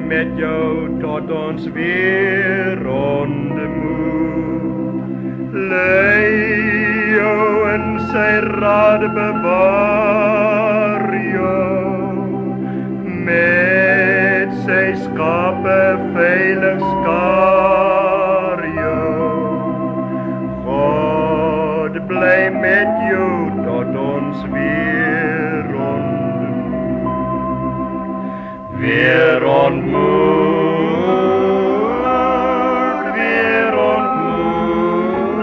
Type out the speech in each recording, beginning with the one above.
met jou tot ons weer ontmoet. Lei jou in sy raad, bewaar jou, met sy skape veilig skaar jou. God bly met jou tot ons weer ontmoet. Weer ontmoet, weer ontmoet,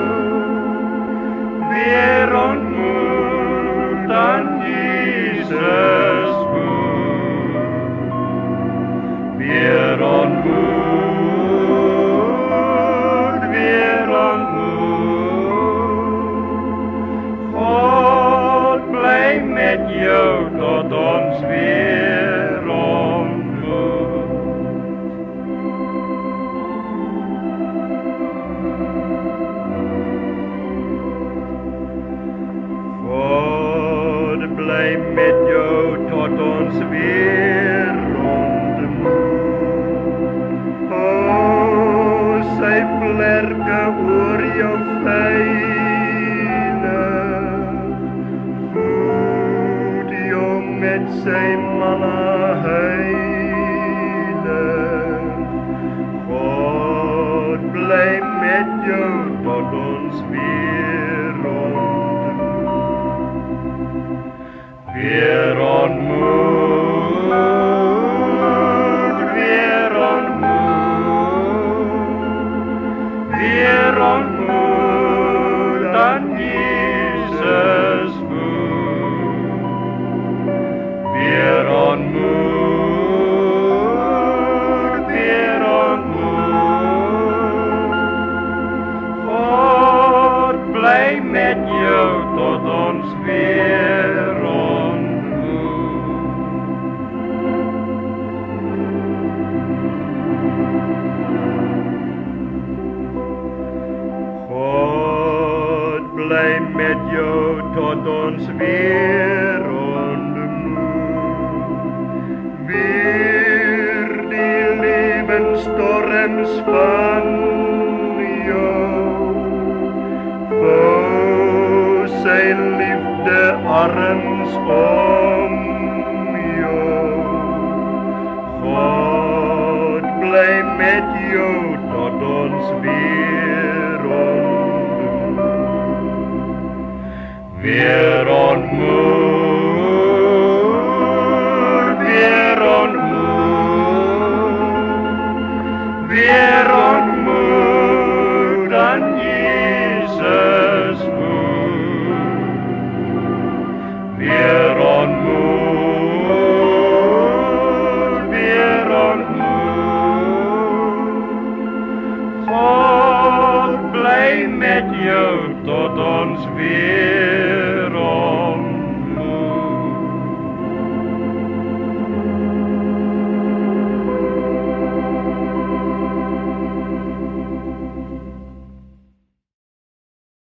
weer ontmoet aan Jesus voet. Weer ontmoet, weer ontmoet. God bly met jou tot ons weer ontmoet. God bly met jou tot ons weer ontmoet. O, sy vlerke oor jou veilig, voed jou met sy manna heilig. God bly met jou tot ons weer ontmoet. Weer ontmoet, weer ontmoet, weer ontmoet aan Jesus voet. Weer ontmoet, weer ontmoet. God bly met jou tot ons weer ontmoet. God bly met jou tot ons weer ontmoet. Weer die lewensstorms van jou, vou sy liefde arms om jou. God bly met jou tot ons weer ontmoet. Weer